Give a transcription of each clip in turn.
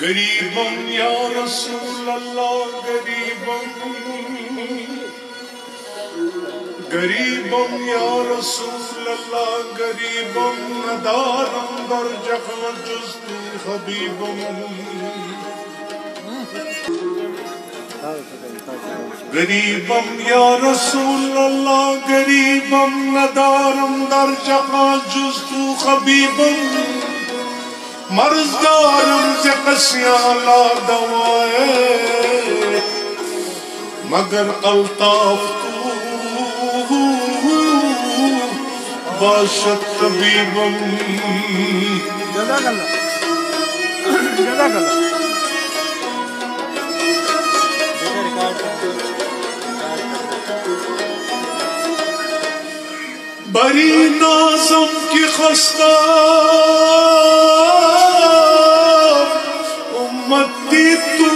गरीबम या रसूल अल्लाह गरीबम या रसूल अल्लाह गरीबम नदारम दर जहाँ जुस्तु हबीबम गरीबम या रसूल अल्लाह गरीबम नदारम दर जहाँ जुस्तु हबीबम मर्जदारम से कसियां ला दवाए मगर अल्ताफ तू बाशत तबीबम बरी नाज़म की खस्ता उम्मती तू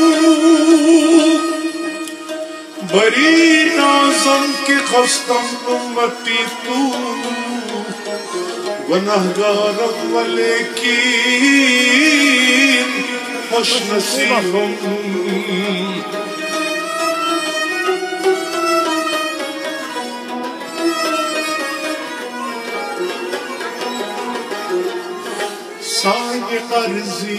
बरी नाज़म की खस्ता उम्मती तू गुनहगारम वलेकिन खुश नसीबम साये कर्जी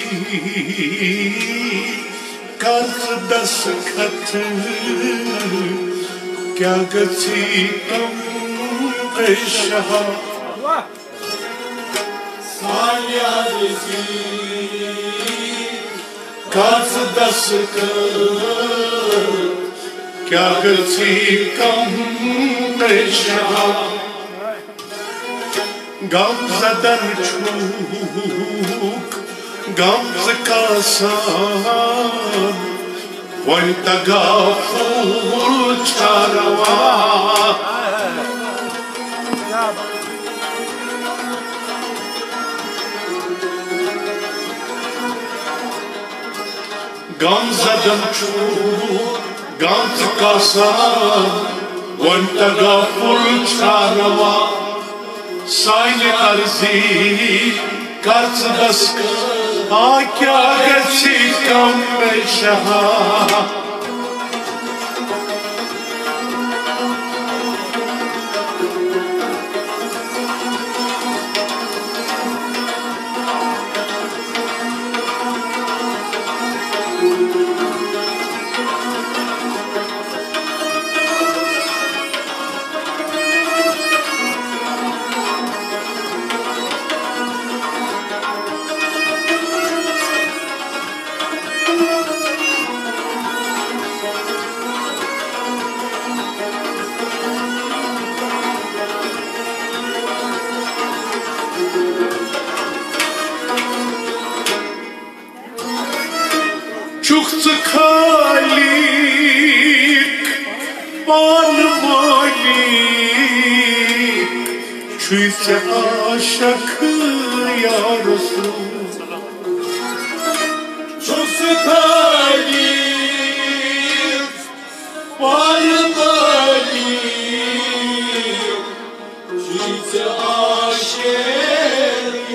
कर्ज दस्तखत क्या गची कम पेशहा साये कर्जी कर्ज दस्तखत क्या गची कम पेशहा गमज़दन छूक गमज़ का सान वन तगाफुल चारवा गमज़दन छूक गमज़ का सान वन तगाफुल चारवा साये कर्जी कर्ज दस्तखत क्या गची कम पेशहा चुख्त खालिक पान मालिक छुईसे आशक या रसूल चुख्त खालिक पान मालिक छुईसे आशक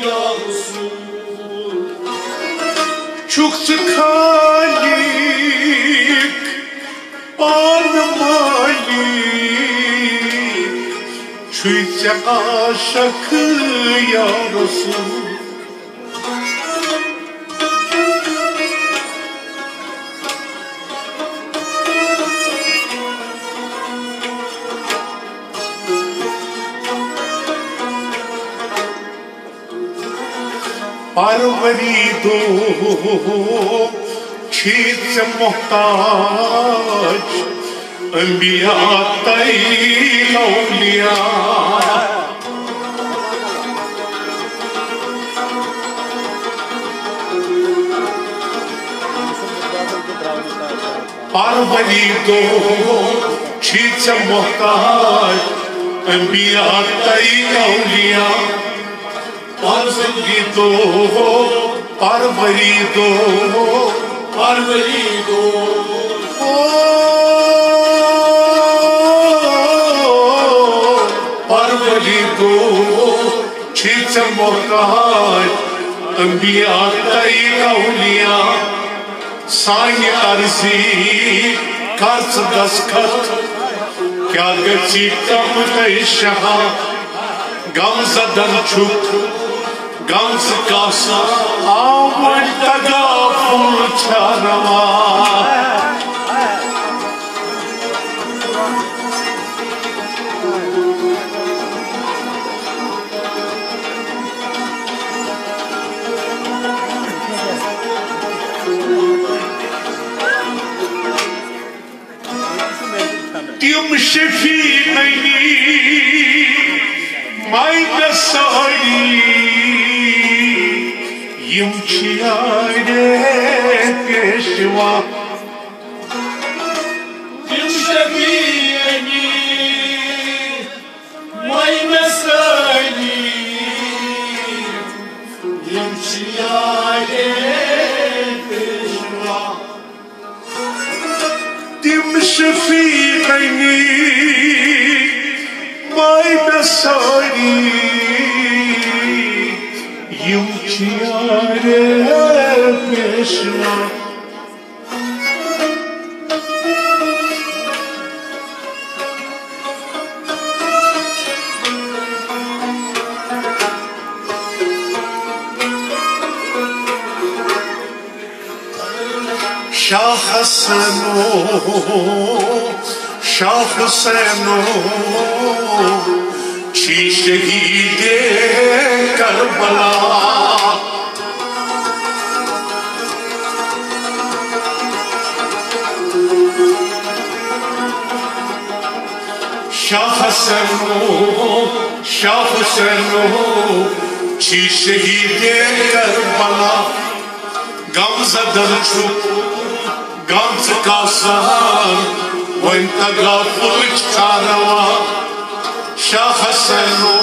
या रसूल चुख्त खालिक पान मालिक छुईसे आशक या रसूल परवरी दो छीत से मोहताज अंबिया तई औलिया परवरी दो छीत से मोहताज अंबिया तई औलिया परवरी दो परवरी दो परवरी दो परवरी दो छीत मोहताज अंबिया तई औलिया Sani arzi karts daskat Kya gachi kam kai shaha Gamzadan chuk Gams kasa Aman taga ful charava Tüm şefiğini maydasari yımçiyare peşva Tüm şefiğini maydasari yımçiyare peşva Tüm şefiğini maydasari yımçiyare peşva Şah Haseno, Şah Haseno Çi şehide Karbala Şah Haseno, Şah Haseno Çi şehide Karbala Gamzadan çok Gamz kasan Venta gafur çarava Şah Haseno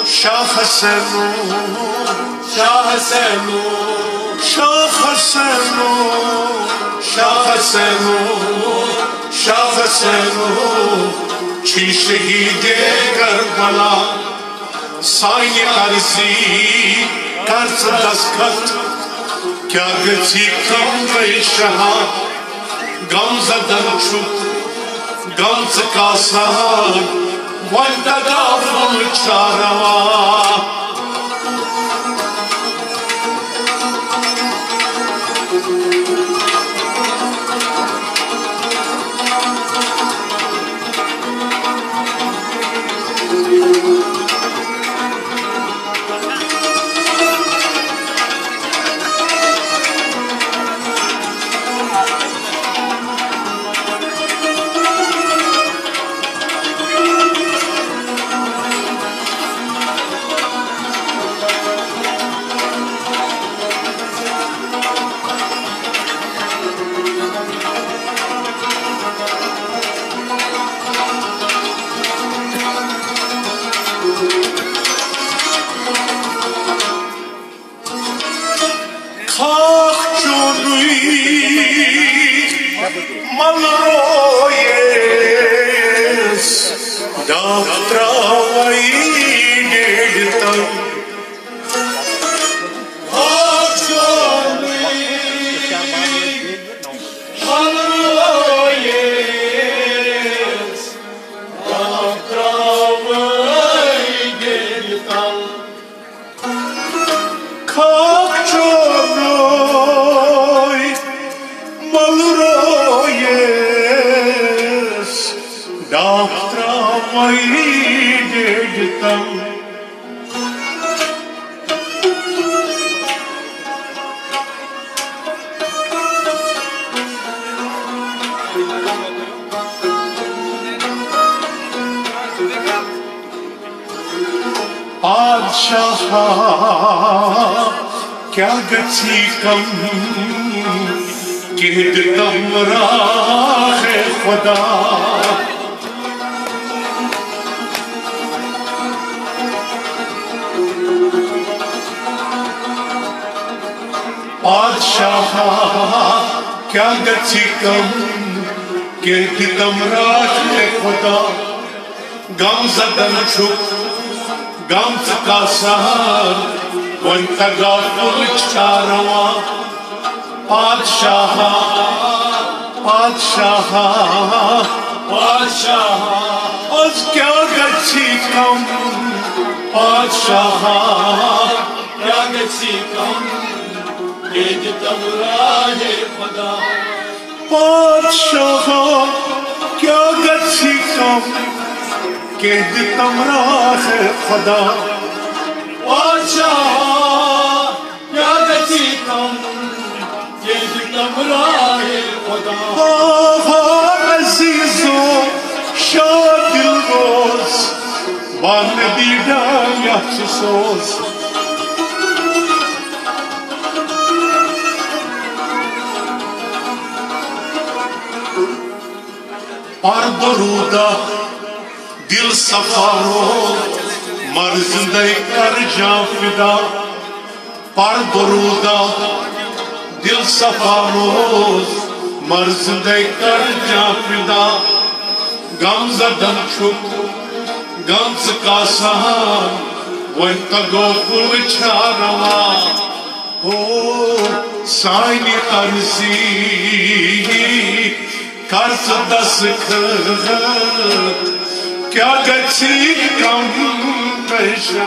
Şah Haseno Şah Haseno Şah Haseno Şah Haseno Şah Haseno Çi şehide Karbala Sani arzi Karts daskat Kya gachi kam kai shaha Gamzadan chuk Gams kasan Vanta gaful charava Malroyes Davtravai Neditam Malroyes Davtravai Neditam Kakçonoy Malroyes Davtravai Neditam Padşaha kya gachi kam Kehtam rahe Khuda Padşaha kya gachi kam Kehtam rahe Khuda Gamzadan chuk Gams kasan Vanta gaful charava पातशाह पातशाह पातशाह आज क्या गच्छी कम पातशाह क्या गच्छी कम ये तमराह खुदा पातशाह क्या गच्छी कम के तमराह खुदा पातशाह क्या गच्छी कम के तमराह खुदा अजीजो शादिल रोज बान दीदा यहसोस पर दरूदा दिल सफारो मर्ज़ कर जा फिदा पर दरूदा दिल सफारो मर्ज़ कर जा फिदा गम ज़दन छुप गम का सहान वन तगो पुल छारवा हो साइनी अर्जी कर्ज दस क्या गच्छी कम पेशा